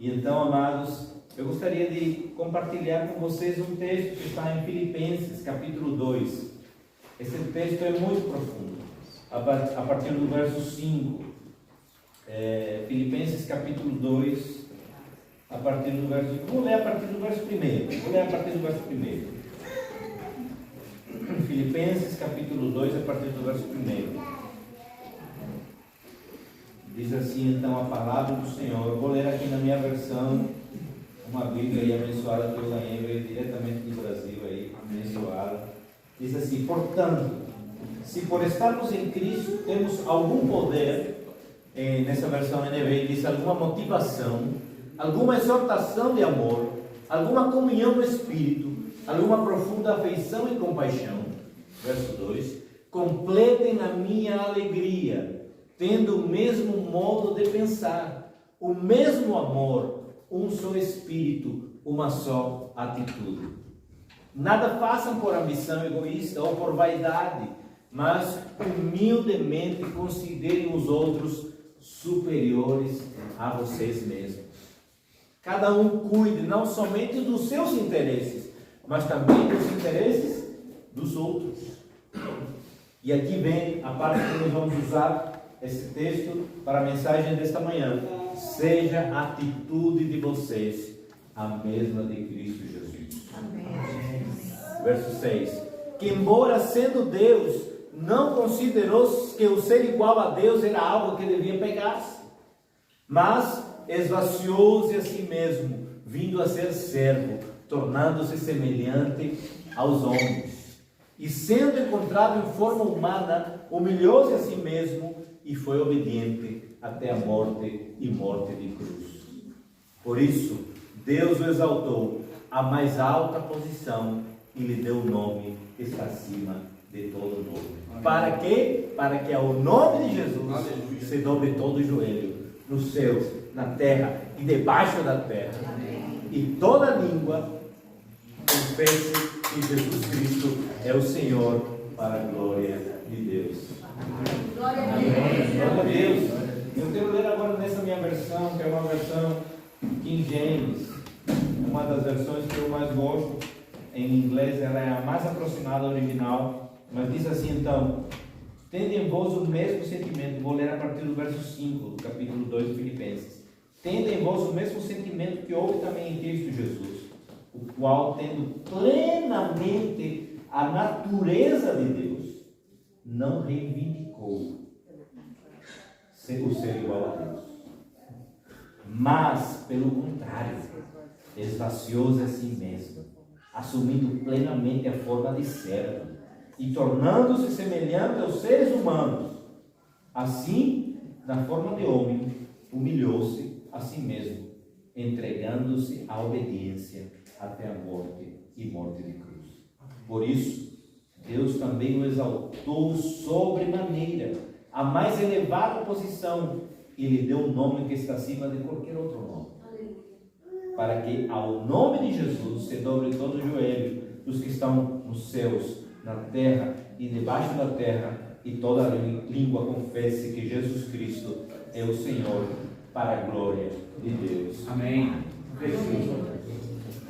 E então, amados, eu gostaria de compartilhar com vocês um texto que está em Filipenses, capítulo 2. Esse texto é muito profundo, a partir do verso 5. Filipenses, capítulo 2, a partir do verso... Vou ler a partir do verso 1. Filipenses, capítulo 2, a partir do verso 1. Diz assim, então, a palavra do Senhor. Eu vou ler aqui na minha versão, uma Bíblia aí abençoada que eu ganhei diretamente do Brasil, aí, abençoada. Diz assim: portanto, se por estarmos em Cristo temos algum poder, nessa versão NVI diz alguma motivação, alguma exortação de amor, alguma comunhão no Espírito, alguma profunda afeição e compaixão. Verso 2: completem a minha alegria, tendo o mesmo modo de pensar, o mesmo amor, um só Espírito, uma só atitude. Nada façam por ambição egoísta ou por vaidade, mas humildemente considerem os outros superiores a vocês mesmos. Cada um cuide não somente dos seus interesses, mas também dos interesses dos outros. E aqui vem a parte que nós vamos usar esse texto para a mensagem desta manhã. Seja a atitude de vocês a mesma de Cristo Jesus. Amém. Verso 6: que embora sendo Deus, não considerou que o ser igual a Deus era algo que devia pegar-se, mas esvaziou-se a si mesmo, vindo a ser servo, tornando-se semelhante aos homens. E sendo encontrado em forma humana, humilhou-se a si mesmo e foi obediente até a morte e morte de cruz. Por isso, Deus o exaltou à mais alta posição e lhe deu o nome que está acima de todo nome. Amém. Para quê? Para que ao nome de Jesus, aleluia, se dobre todo o joelho, nos céus, na terra e debaixo da terra. Amém. E toda língua confesse que Jesus Cristo é o Senhor, para a glória de Deus. Glória a Deus. Glória a Deus. Eu quero ler agora nessa minha versão, que é uma versão King James, uma das versões que eu mais gosto. Em inglês ela é a mais aproximada ao original, mas diz assim então: tende em vós o mesmo sentimento. Vou ler a partir do verso 5 do capítulo 2 de Filipenses. Tende em vós o mesmo sentimento que houve também em Cristo Jesus, o qual, tendo plenamente a natureza de Deus, não reivindicou o ser igual a Deus, mas, pelo contrário, esvaziou-se a si mesmo, assumindo plenamente a forma de servo e tornando-se semelhante aos seres humanos. Assim, na forma de homem, humilhou-se a si mesmo, entregando-se à obediência até a morte e morte de cruz. Por isso, Deus também o exaltou sobremaneira, a mais elevada posição, e lhe deu um nome que está acima de qualquer outro nome, para que ao nome de Jesus se dobre todo o joelho dos que estão nos céus, na terra e debaixo da terra, e toda língua confesse que Jesus Cristo é o Senhor, para a glória de Deus. Amém.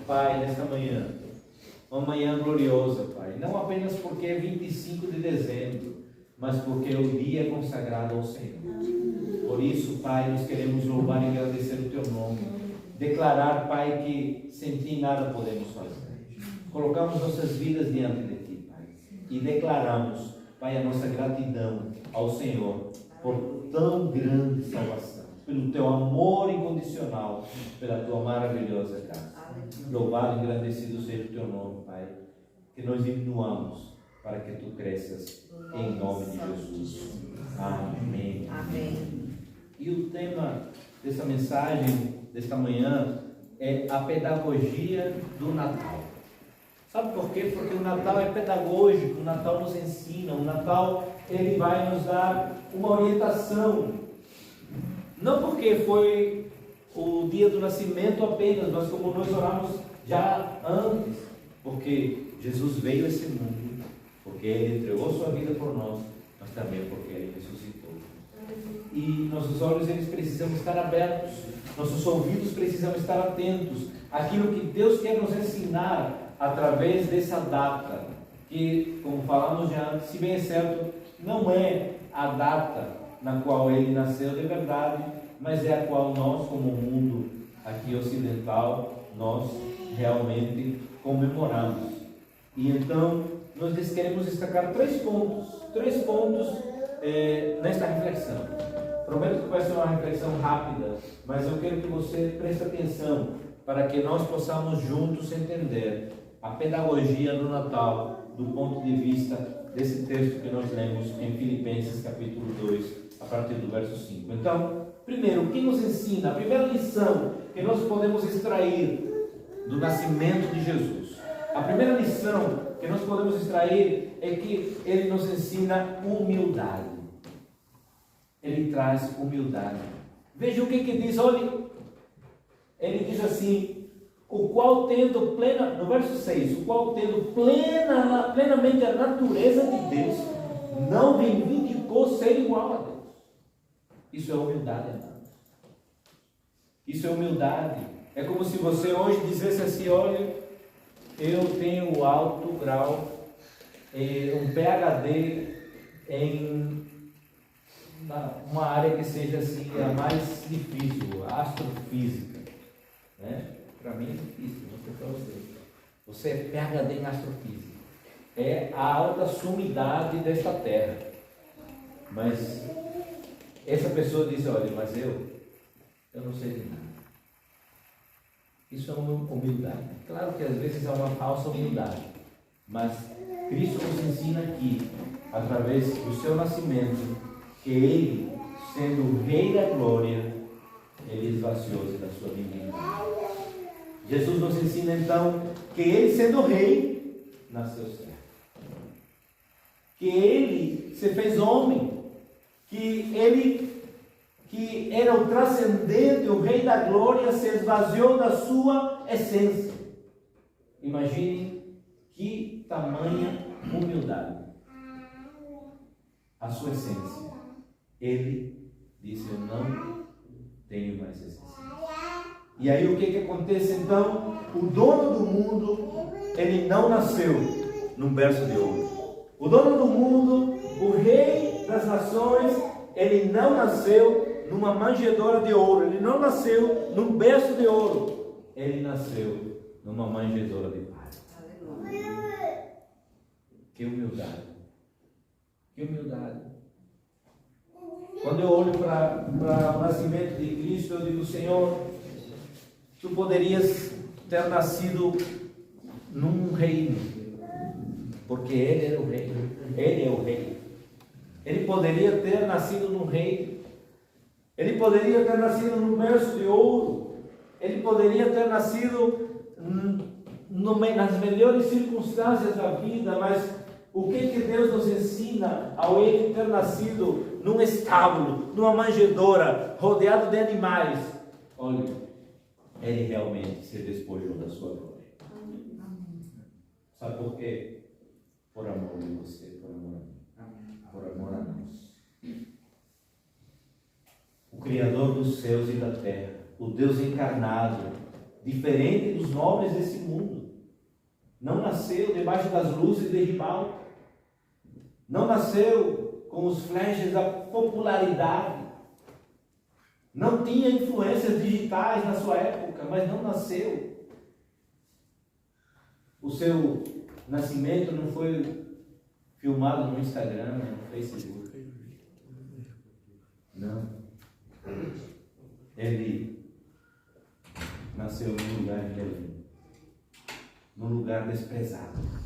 Pai, nesta manhã, uma manhã gloriosa, Pai, não apenas porque é 25 de dezembro, mas porque o dia é consagrado ao Senhor. Por isso, Pai, nós queremos louvar e agradecer o Teu nome, declarar, Pai, que sem Ti nada podemos fazer. Colocamos nossas vidas diante de Ti, Pai, e declaramos, Pai, a nossa gratidão ao Senhor por tão grande salvação, pelo Teu amor incondicional, pela Tua maravilhosa graça. Louvado e agradecido seja o Teu nome, Pai, que nós diminuamos para que Tu cresças, em nome de Jesus. Amém. Amém. E o tema dessa mensagem, desta manhã, é a pedagogia do Natal. Sabe por quê? Porque o Natal é pedagógico, o Natal nos ensina, o Natal ele vai nos dar uma orientação. Não porque foi o dia do nascimento apenas, mas como nós oramos já antes, porque Jesus veio a esse mundo, porque Ele entregou sua vida por nós, mas também porque Ele ressuscitou. E nossos olhos eles precisam estar abertos Nossos ouvidos precisam estar atentos àquilo que Deus quer nos ensinar através dessa data, que, como falamos já antes, se bem é certo, não é a data na qual ele nasceu de verdade, mas é a qual nós, como mundo aqui ocidental, nós realmente comemoramos. E então, nós queremos destacar três pontos nesta reflexão. Prometo que vai ser uma reflexão rápida, mas eu quero que você preste atenção para que nós possamos juntos entender a pedagogia do Natal do ponto de vista desse texto que nós lemos em Filipenses capítulo 2, a partir do verso 5. Então, primeiro, o que nos ensina? A primeira lição que nós podemos extrair do nascimento de Jesus. A primeira lição que nós podemos extrair é que ele nos ensina humildade. Ele traz humildade. Veja o que diz, olha, ele diz assim, o qual tendo no verso 6, o qual tendo plenamente a natureza de Deus, não reivindicou ser igual a Deus. Isso é humildade, amados. Isso é humildade. É como se você hoje dissesse assim, olha, eu tenho alto grau, um PhD em uma área que seja assim, a mais difícil, a astrofísica. Né? Para mim é difícil, não sei para você. Você é PhD em astrofísica. É a alta sumidade desta Terra. Mas essa pessoa diz, olha, mas eu não sei de nada. Isso é uma humildade. Claro que às vezes é uma falsa humildade, mas Cristo nos ensina aqui, através do seu nascimento, que ele, sendo o Rei da Glória, ele esvaziou-se da sua divindade. Jesus nos ensina então que ele, sendo Rei, nasceu certo. Que ele se fez homem, que ele, que era o transcendente, o Rei da Glória, se esvaziou da sua essência. Imagine que tamanha humildade. A sua essência. Ele disse, eu não tenho mais essência. E aí o que acontece então? O dono do mundo, ele não nasceu num berço de ouro. O dono do mundo, o Rei das nações, ele não nasceu numa manjedoura de ouro. Ele não nasceu num berço de ouro. Ele nasceu numa manjedoura de palha. Que humildade. Que humildade. Quando eu olho para o nascimento de Cristo, eu digo, Senhor, tu poderias ter nascido num reino, porque ele era o rei, ele é o rei. Ele poderia ter nascido num reino, ele poderia ter nascido num berço de ouro, ele poderia ter nascido nas melhores circunstâncias da vida, mas o que Deus nos ensina ao ele ter nascido num estábulo, numa manjedoura, rodeado de animais? Olha, ele realmente se despojou da sua glória. Sabe por quê? Por amor de você, por amor a mim, por amor a nós. O Criador dos céus e da terra, o Deus encarnado, diferente dos nobres desse mundo, não nasceu debaixo das luzes de ribalta, não nasceu com os flashes da popularidade, não tinha influências digitais na sua época, mas não nasceu. O seu nascimento não foi filmado no Instagram, no Facebook. Não. Ele nasceu num lugar de Belém, num lugar desprezado.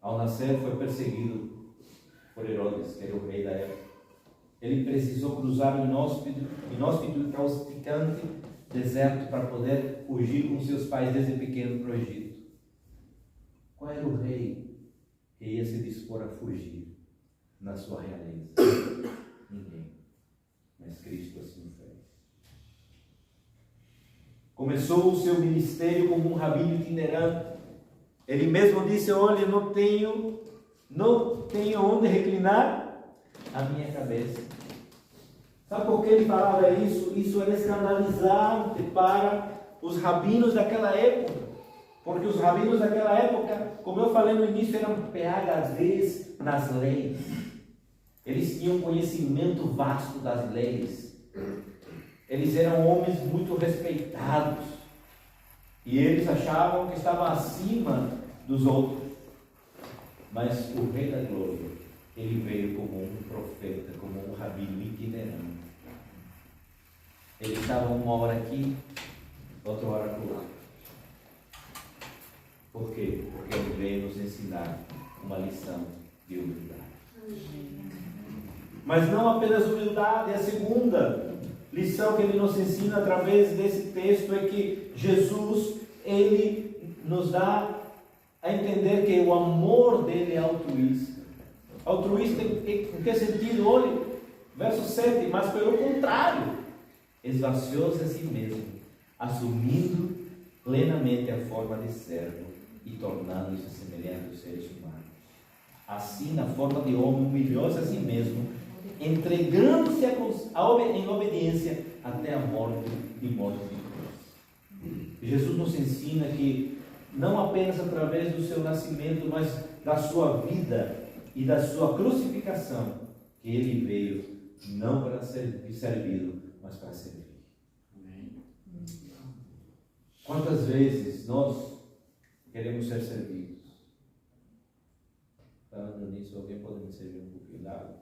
Ao nascer foi perseguido por Herodes, que era o rei da época. Ele precisou cruzar o inóspito e causticante deserto para poder fugir com seus pais desde pequeno para o Egito. Qual era o rei que ia se dispor a fugir na sua realeza? Ninguém. Mas Cristo assim fez. Começou o seu ministério como um rabino itinerante. Ele mesmo disse, olha, não tenho onde reclinar a minha cabeça. Sabe por que ele falava isso? Isso era escandalizante para os rabinos daquela época. Porque os rabinos daquela época, como eu falei no início, eram PhDs nas leis. Eles tinham conhecimento vasto das leis. Eles eram homens muito respeitados. E eles achavam que estavam acima dos outros. Mas o Rei da Glória, ele veio como um profeta, como um rabino itinerante. Ele estava uma hora aqui, outra hora lá. Por quê? Porque ele veio nos ensinar uma lição de humildade. Mas não apenas humildade, a segunda lição que ele nos ensina através desse texto é que Jesus, ele nos dá a entender que o amor dele é altruísta. Altruísta em que sentido? Olhe, verso 7, mas pelo contrário, esvaziou-se a si mesmo, assumindo plenamente a forma de servo e tornando-se semelhante aos seres humanos. Assim, na forma de homem, humilhou-se a si mesmo, entregando-se em obediência até a morte e morte de cruz. Jesus nos ensina que não apenas através do seu nascimento, mas da sua vida e da sua crucificação, que ele veio não para ser servido, mas para servir. Quantas vezes nós queremos ser servidos? Falando nisso, alguém pode me servir um pouquinho d'água?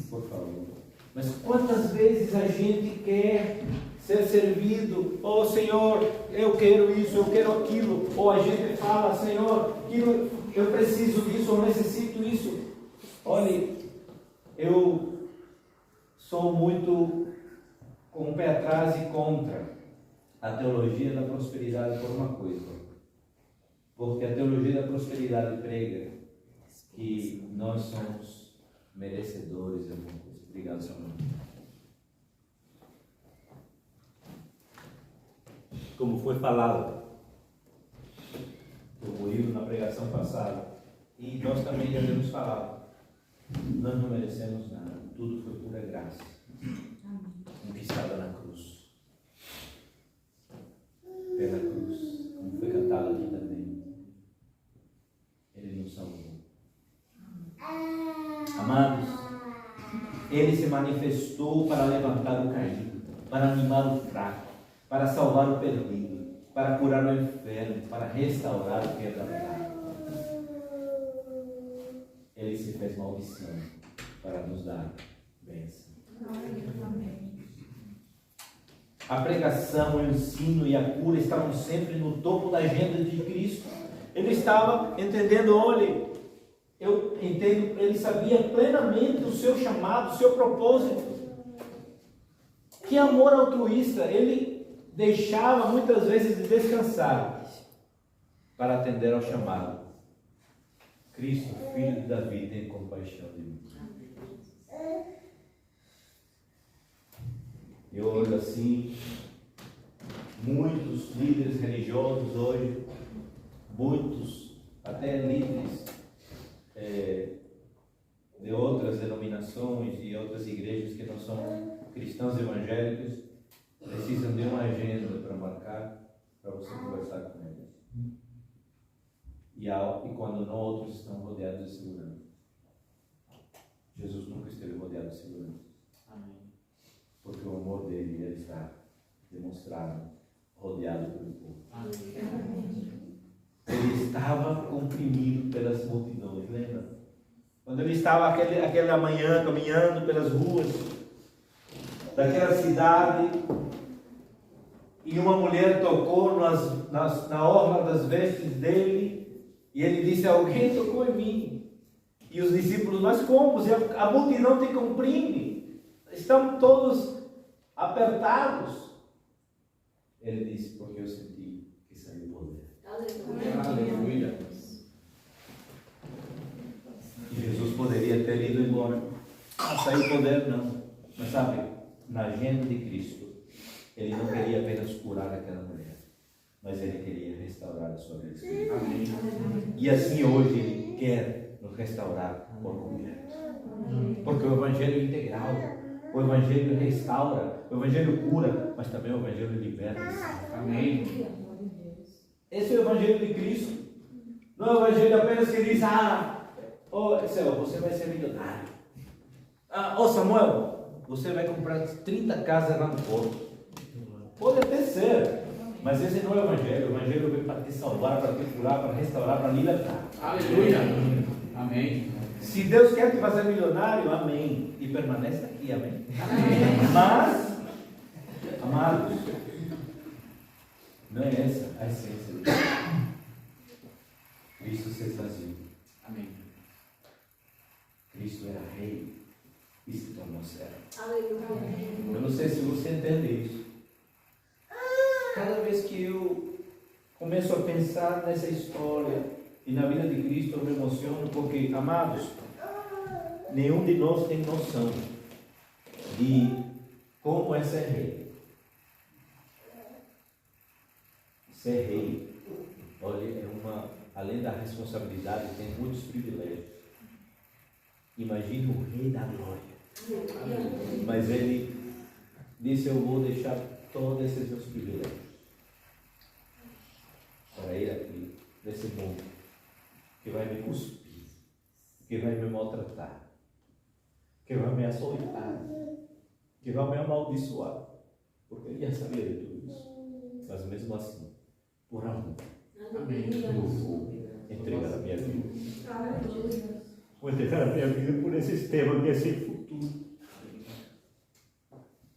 Por favor. Mas quantas vezes a gente quer ser servido? Oh Senhor, eu quero isso, eu quero aquilo. Ou a gente fala, Senhor, eu preciso disso, eu necessito isso. Olhe, eu sou muito com o pé atrás e contra a teologia da prosperidade por uma coisa. Porque a teologia da prosperidade prega que nós somos merecedores de alguma coisa. Obrigado, Senhor. Como foi falado por Murilo na pregação passada, e nós também já temos falado, nós não merecemos nada, tudo foi pura graça, conquistada na cruz. Pela cruz, como foi cantado aqui também, Ele nos salvou. Amados, Ele se manifestou para levantar o caído, para animar o fraco, para salvar o perdido, para curar o enfermo, para restaurar o quebrantado. Ele se fez maldição para nos dar bênção. A pregação, o ensino e a cura estavam sempre no topo da agenda de Cristo. Ele estava entendendo, olhe, eu entendo, ele sabia plenamente o seu chamado, o seu propósito. Que amor altruísta, ele deixava muitas vezes de descansar para atender ao chamado. Cristo, filho de Davi, tem compaixão de mim. Eu olho assim, muitos líderes religiosos hoje, muitos até líderes de outras denominações e outras igrejas que não são cristãos evangélicos, precisam de uma agenda para marcar, para você conversar com eles. E quando não, outros estão rodeados de segurança. Jesus nunca esteve rodeado de segurança. Amém. Porque o amor dele ele está demonstrado, rodeado pelo povo. Amém. Ele estava comprimido pelas multidões, lembra? Quando ele estava aquela manhã caminhando pelas ruas daquela cidade, e uma mulher tocou na orla das vestes dele, e ele disse, alguém tocou em mim. E os discípulos, mas como? A multidão te comprime, estão todos apertados. Ele disse, porque eu senti que saiu poder. Aleluia. E Jesus poderia ter ido embora. Não saiu poder, não. Mas sabe, na agenda de Cristo, ele não queria apenas curar aquela mulher, mas ele queria restaurar a sua vida. E assim hoje ele quer nos restaurar por completo. Porque o Evangelho é integral. O Evangelho restaura, o Evangelho cura, mas também o Evangelho liberta. Amém? Esse é o Evangelho de Cristo. Não é o Evangelho apenas que diz, Céu, você vai ser milionário. Samuel, você vai comprar 30 casas lá no Porto. Pode até ser, mas esse não é o Evangelho. O Evangelho veio para te salvar, para te curar, para restaurar, para libertar. Aleluia. Amém. Se Deus quer te fazer milionário, amém. E permanece aqui, amém. Mas, amados, não é essa a essência de Deus. Cristo se esvaziou. Amém. Cristo era rei e se tornou servo. Aleluia. Eu não sei se você entende isso. Cada vez que eu começo a pensar nessa história e na vida de Cristo, eu me emociono porque, amados, nenhum de nós tem noção de como é ser rei. Ser rei, olha, além da responsabilidade, tem muitos privilégios. Imagine o rei da glória. Mas ele disse, eu vou deixar todos esses meus privilégios para ir aqui, nesse mundo, que vai me cuspir, que vai me maltratar, que vai me açoitar, que vai me amaldiçoar, porque ele já sabia de tudo isso. Mas mesmo assim, por amor, eu vou entregar a minha vida. Vou entregar a minha vida por esse sistema que é sem futuro,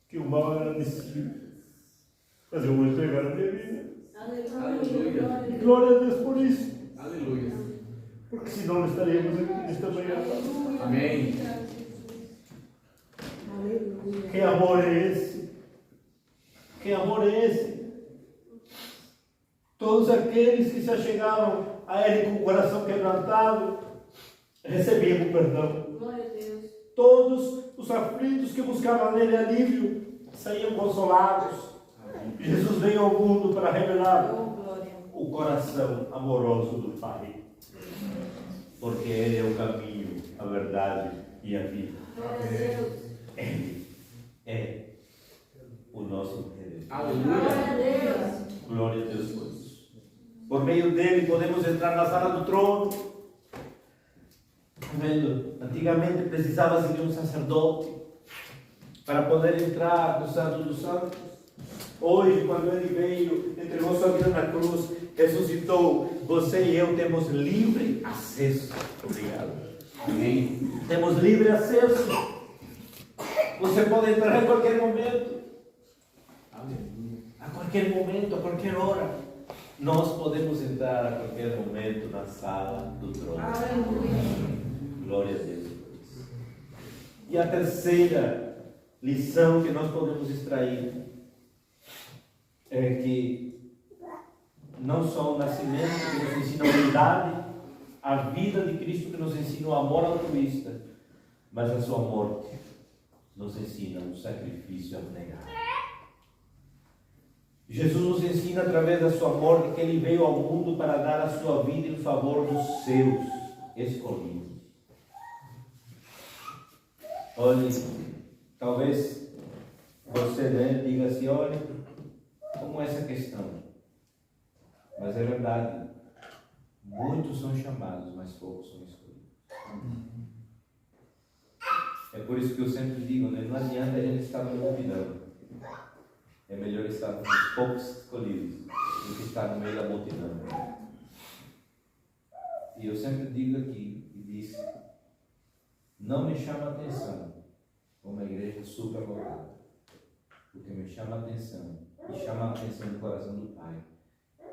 que o mal era nesse. Mas eu vou entregar a minha vida. Aleluia. Glória a Deus por isso. Aleluia. Porque senão não estaríamos aqui nesta manhã. Amém. Aleluia. Que amor é esse? Que amor é esse? Todos aqueles que se achegaram a Ele com o coração quebrantado, recebiam o perdão. Glória a Deus. Todos os aflitos que buscavam nele alívio, saíam consolados. Jesus veio ao mundo para revelar o coração amoroso do Pai. Porque Ele é o caminho, a verdade e a vida. Glória a Deus. Ele é o nosso Redentor. Aleluia. Glória a Deus. Glória a Deus por isso. Por meio dele podemos entrar na sala do trono. Vendo? Antigamente precisava-se de um sacerdote para poder entrar no Santo dos Santos. Hoje, quando ele veio, entregou sua vida na cruz, ressuscitou, você e eu temos livre acesso. Obrigado. Amém. Temos livre acesso. Você pode entrar em qualquer momento. Aleluia. A qualquer momento, a qualquer hora. Nós podemos entrar a qualquer momento na sala do trono. Aleluia. Glória a Deus por isso. E a terceira lição que nós podemos extrair é que não só o nascimento que nos ensina a humildade, a vida de Cristo que nos ensina o amor altruísta, mas a sua morte nos ensina um sacrifício abnegado. Jesus nos ensina através da sua morte que Ele veio ao mundo para dar a sua vida em favor dos seus escolhidos. Olhe, talvez você diga assim, olha, como é essa questão? Mas é verdade, muitos são chamados, mas poucos são escolhidos. É por isso que eu sempre digo, né? Não adianta a gente estar no multidão. É melhor estar com os poucos escolhidos do que estar no meio da multidão. E eu sempre digo aqui, e disse, não me chama a atenção uma igreja super lotada. O que me chama a atenção, e chama a atenção do coração do Pai,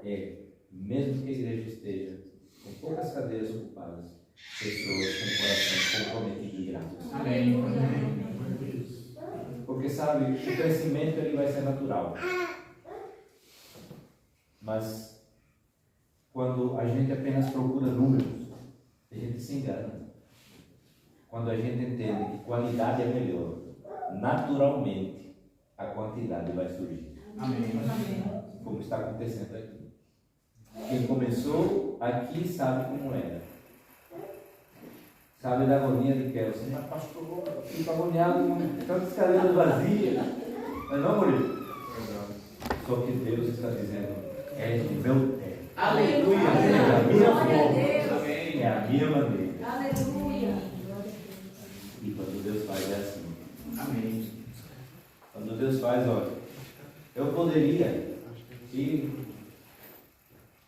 é, mesmo que a igreja esteja com poucas cadeiras ocupadas, pessoas com o coração comprometido e grato. Amém. Porque sabe, o crescimento ele vai ser natural. Mas quando a gente apenas procura números, a gente se engana. Quando a gente entende que qualidade é melhor, naturalmente a quantidade vai surgir. Amém. Como está acontecendo aqui. Quem começou aqui sabe como era. Sabe da agonia de Kelsey? Mas pastor, eu fico agoniado com tantas cadeiras vazias. Mas não, Murilo. Só que Deus está dizendo, é de meu tempo. Aleluia. É a minha Glória a forma. Deus. Amém. É a minha maneira. Aleluia. E quando Deus faz é assim. Amém. Quando Deus faz, olha, eu poderia ir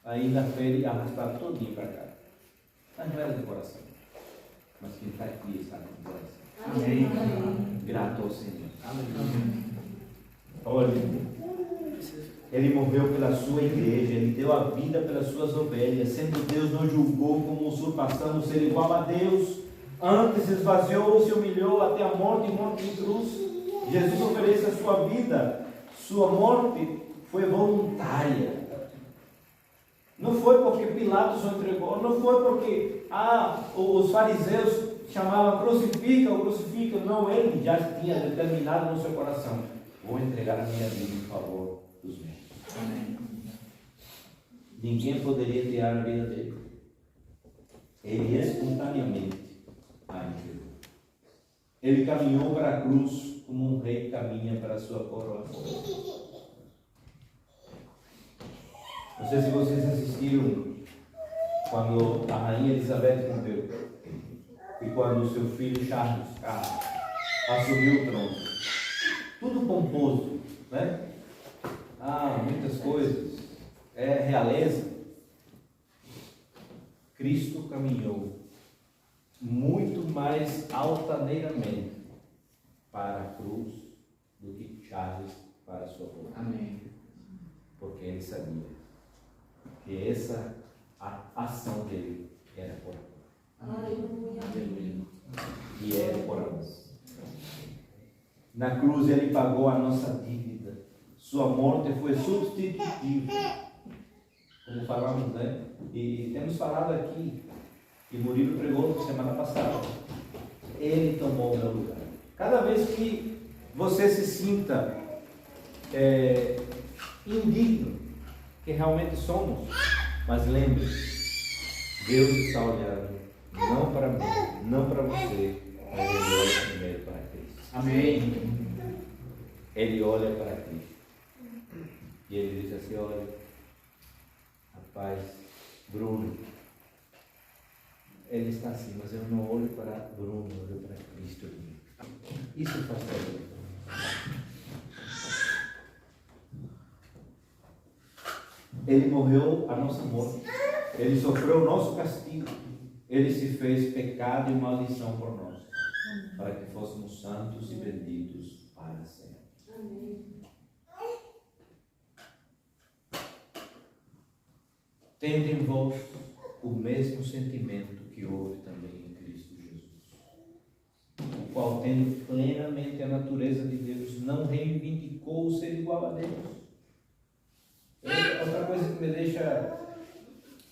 aí na feira e arrastar todinho para cá. Mas não era do coração. Mas quem está aqui está com o coração. Amém. Grato ao Senhor. Amém. Olha, Ele morreu pela sua igreja, Ele deu a vida pelas suas ovelhas, sendo Deus não julgou como usurpação ser igual a Deus, antes esvaziou, se humilhou até a morte e morte de cruz. Jesus oferece a sua vida, sua morte foi voluntária. Não foi porque Pilatos o entregou, não foi porque os fariseus chamavam crucifica ou crucifica, não, ele já tinha determinado no seu coração, vou entregar a minha vida em favor dos meus. Amém. Ninguém poderia tirar a vida dele. Ele espontaneamente a entregou. Ele caminhou para a cruz como um rei caminha para a sua coroação. Não sei se vocês assistiram quando a rainha Elizabeth morreu e quando o seu filho Charles assumiu o trono. Tudo pomposo, né? Muitas coisas. É realeza. Cristo caminhou muito mais altaneiramente para a cruz do que Charles para a sua coroa. Amém. Porque ele sabia que essa ação dele era por amor. Aleluia. Aleluia. E era por amor. Na cruz ele pagou a nossa dívida. Sua morte foi substitutiva. Como falamos, né? E temos falado aqui, e Murilo pregou semana passada. Ele tomou o meu lugar. Cada vez que você se sinta indigno, que realmente somos, mas lembre, Deus está olhando não para mim, não para você, mas Ele olha primeiro para Cristo. Amém. Ele olha para Cristo e Ele diz assim: olha, rapaz, Bruno, ele está assim, mas eu não olho para Bruno, eu olho para Cristo. Isso faz todo. Ele morreu a nossa morte. Ele sofreu o nosso castigo. Ele se fez pecado e maldição por nós, para que fôssemos santos e benditos para sempre. Amém. Tende em vós o mesmo sentimento que houve também em Cristo Jesus, o qual, tendo plenamente a natureza de Deus, não reivindicou o ser igual a Deus. Outra coisa que me deixa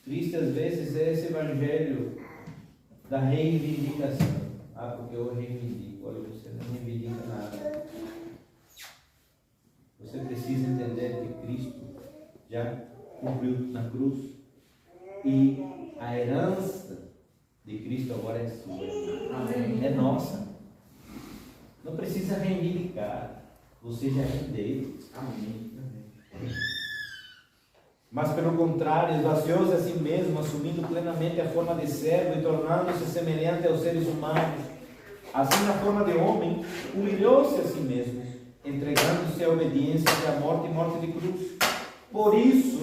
triste às vezes é esse evangelho da reivindicação. Porque eu reivindico. Olha, você não reivindica nada. Você precisa entender que Cristo já cumpriu na cruz e a herança de Cristo agora é sua. Amém. É nossa. Não precisa reivindicar. Você já é dele. Amém. Mas pelo contrário, esvaziou-se a si mesmo, assumindo plenamente a forma de servo e tornando-se semelhante aos seres humanos. Assim, na forma de homem, humilhou-se a si mesmo, entregando-se à obediência até a morte e morte de cruz. Por isso,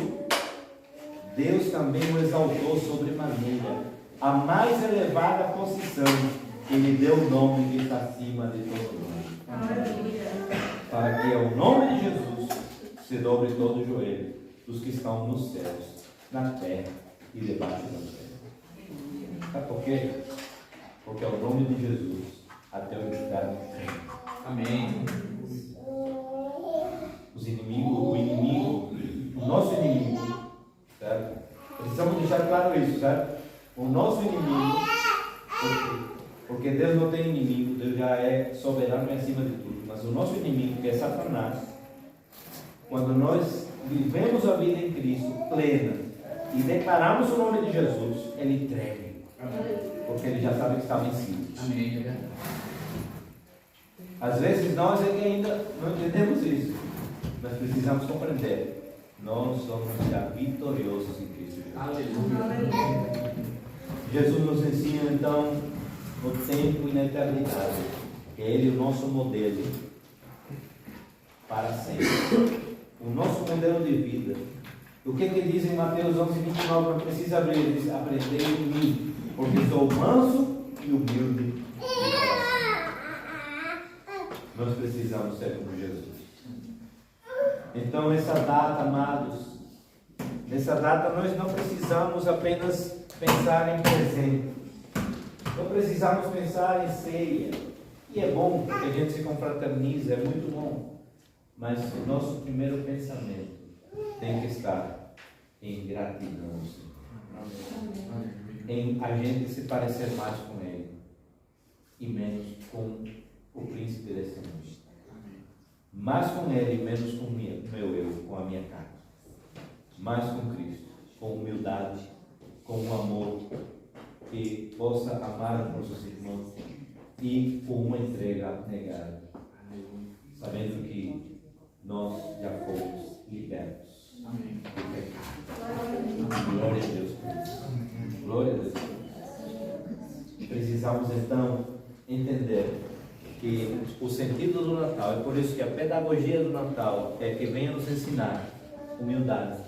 Deus também o exaltou sobremaneira, a mais elevada posição, e lhe deu o nome que está acima de todo nome. Aleluia. Para que ao nome de Jesus se dobre todo o joelho dos que estão nos céus, na terra e debaixo da terra. Sabe por quê? Porque ao nome de Jesus até o inferno treme. Amém. O nosso inimigo, certo? Precisamos deixar claro isso, certo? O nosso inimigo, porque Deus não tem inimigo, Deus já é soberano e acima de tudo, mas o nosso inimigo, que é Satanás, quando nós vivemos a vida em Cristo plena e declaramos o nome de Jesus, ele treme. Amém. porque ele já sabe que está vencido. Amém. É verdade. Às vezes nós é que ainda não entendemos isso. Nós precisamos compreender. Nós somos já vitoriosos em Cristo Jesus. Aleluia. Jesus nos ensina então no tempo e na eternidade. Que Ele é o nosso modelo para sempre. O nosso modelo de vida. O que diz em Mateus 11:29? Não precisa abrir, ele diz: aprendei em mim, porque sou manso e humilde de coração. Nós precisamos ser como Jesus. Então, nessa data, amados, nessa data nós não precisamos apenas pensar em presente. Não precisamos pensar em ceia. E é bom que a gente se confraterniza, é muito bom. Mas o nosso primeiro pensamento tem que estar em gratidão, em a gente se parecer mais com Ele e menos com o príncipe desse mundo. Mais com Ele e menos com o meu eu, com a minha carne. Mais com Cristo, com humildade, com um amor que possa amar os nossos irmãos e com uma entrega abnegada, sabendo que nós já fomos libertos. Amém. Do pecado. Glória a Deus por isso. Glória a Deus por isso. Precisamos então entender que o sentido do Natal, é por isso que a pedagogia do Natal é que venha nos ensinar humildade,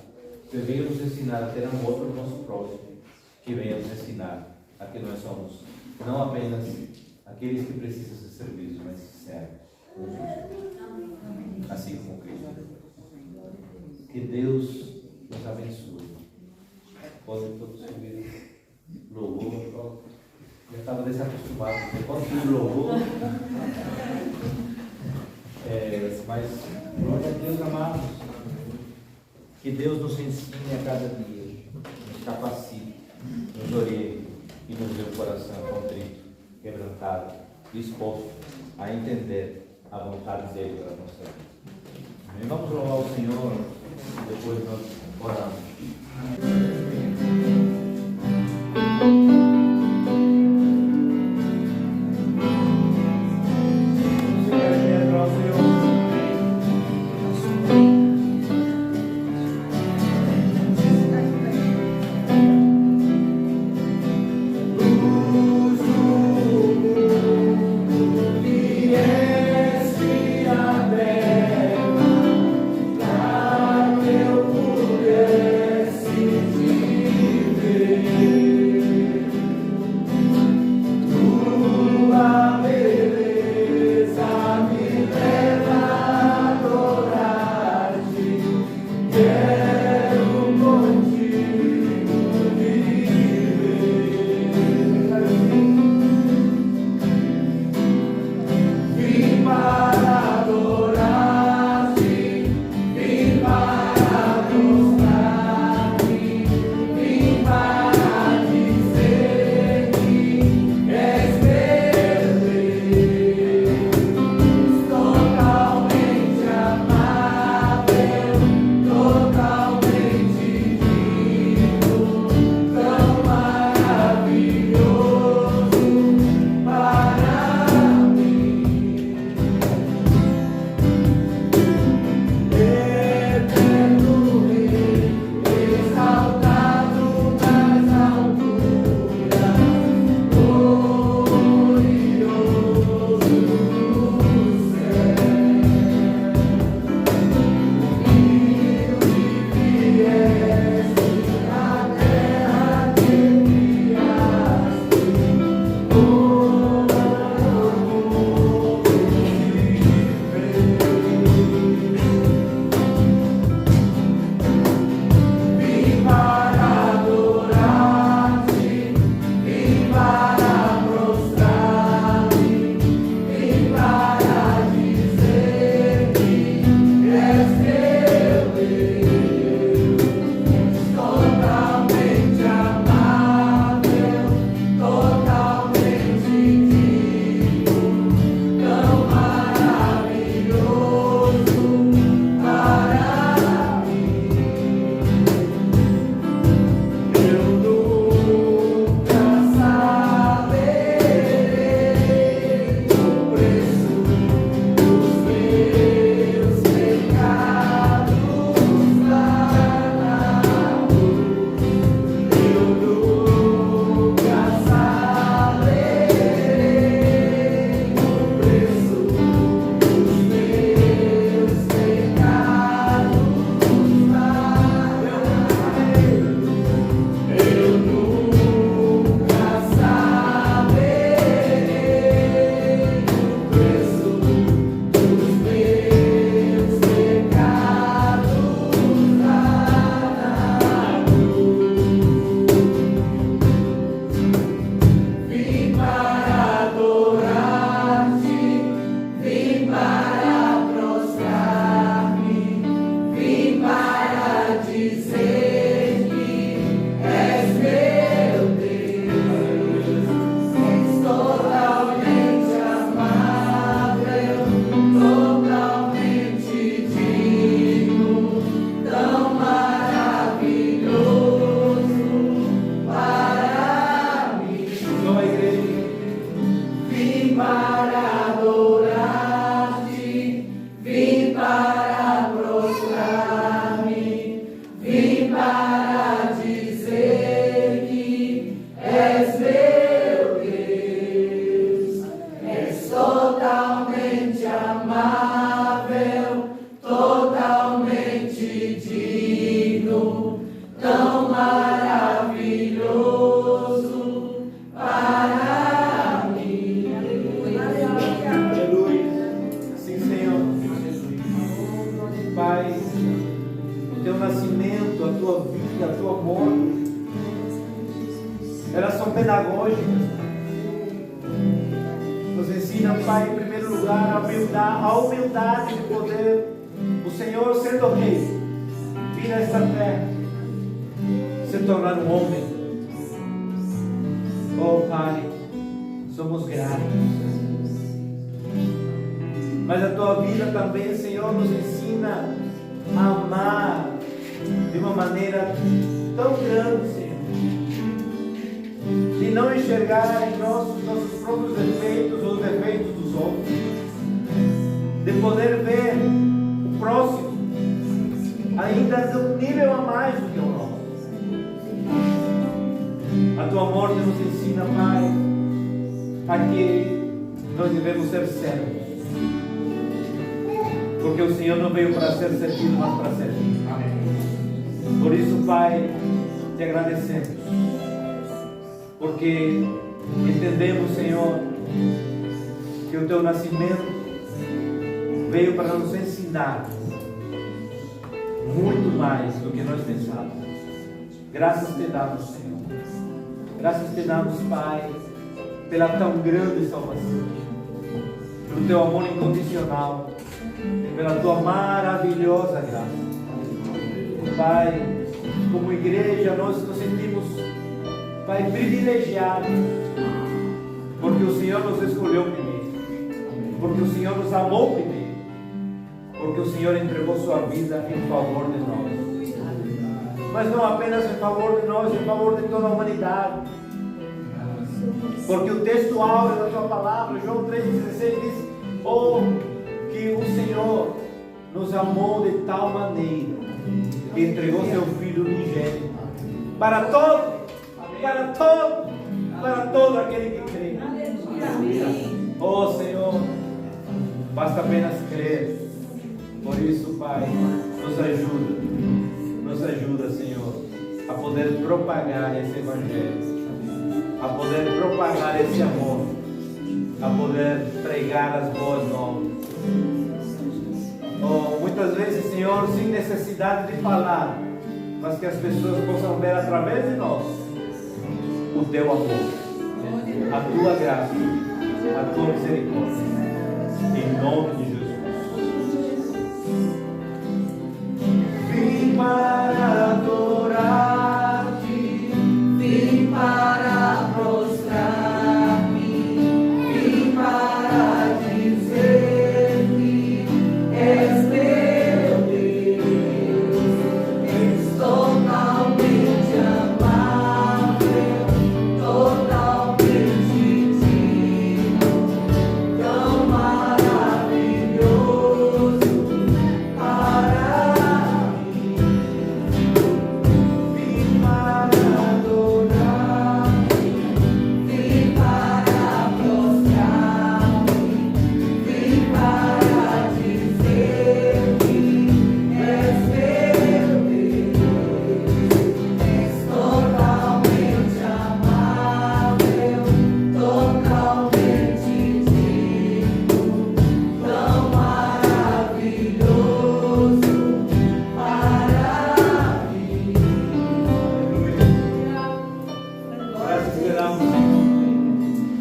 que venha nos ensinar a ter amor pelo nosso próximo, que venha nos ensinar a que nós somos não apenas aqueles que precisam ser servidos, mas servos, assim como Cristo. Que Deus nos abençoe. Pode todos subir louvor. Eu estava desacostumado. Pode subir louvor. Mas glória a Deus, amados. Que Deus nos ensine a cada dia, nos capacite, nos oriente e nos dê um coração contrito, quebrantado, disposto a entender a vontade dele para a nossa vida. E vamos louvar o Senhor, depois nós oramos. Para que eu pudesse Pai, o teu nascimento, a tua vida, a tua morte, elas são pedagógicas. Nos ensina, Pai, em primeiro lugar, a humildade de poder, o Senhor sendo rei, vir a esta terra, se tornar um homem. Oh Pai, somos gratos. Mas a tua vida também, Senhor, nos ensina a amar de uma maneira tão grande, Senhor, de não enxergar em nossos próprios defeitos ou os defeitos dos outros, de poder ver o próximo ainda de um nível a mais do que o nosso. A tua morte nos ensina, Pai, a que nós devemos ser servos, porque o Senhor não veio para ser servido, mas para servir. Amém. Por isso, Pai, te agradecemos, porque entendemos, Senhor, que o teu nascimento veio para nos ensinar muito mais do que nós pensávamos. Graças te damos, Senhor. Graças te damos, Pai, pela tão grande salvação, pelo teu amor incondicional e pela tua maravilhosa graça. Pai, como igreja, nós nos sentimos, Pai, privilegiados, porque o Senhor nos escolheu primeiro, porque o Senhor nos amou primeiro, porque o Senhor entregou sua vida em favor de nós. Mas não apenas em favor de nós, em favor de toda a humanidade. Porque o texto áureo da tua palavra, João 3,16, diz: oh, que o Senhor nos amou de tal maneira que entregou seu Filho unigênito para todo aquele que crê. Oh Senhor, basta apenas crer. Por isso, Pai, nos ajuda, Senhor, a poder propagar esse Evangelho, a poder propagar esse amor, a poder pregar as boas novas. Oh, muitas vezes, Senhor, sem necessidade de falar, mas que as pessoas possam ver através de nós o teu amor, a tua graça, a tua misericórdia, em nome de Jesus. Vim para adorar-te, Vim para prostrar-me, vim para dizer que és meu Deus, és totalmente amável, totalmente digno, tão maravilhoso para mim. Vim para adorar-te, Vim para prostrar-me, vim para dizer que és meu Deus, és totalmente amável, totalmente digno, tão maravilhoso para mim. graças te damos.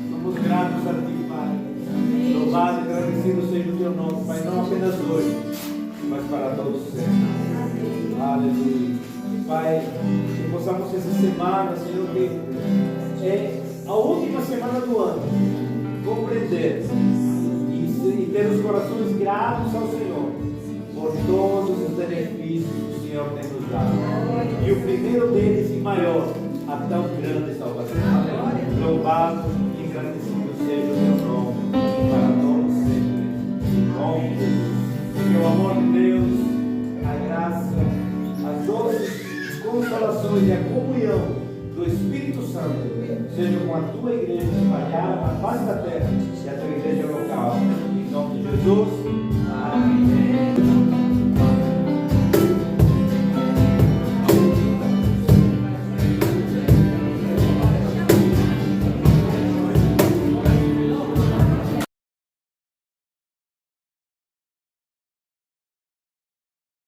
Somos gratos a ti, Pai. Louvado e agradecido seja o teu nome, Pai, não apenas hoje, mas para todos sempre. Aleluia. Pai, que possamos essa semana, Senhor, que é a última semana do ano, compreender e ter os corações gratos ao Senhor por todos os benefícios que o Senhor tem nos dado. E o primeiro deles e maior, a tão grande salvação. Louvado e agradecido seja o teu nome para todos sempre. Em nome de Jesus. Que o amor de Deus, a graça, as doces consolações e a comunhão do Espírito Santo sejam com a tua igreja espalhada na face da terra e a tua igreja local. Em nome de Jesus.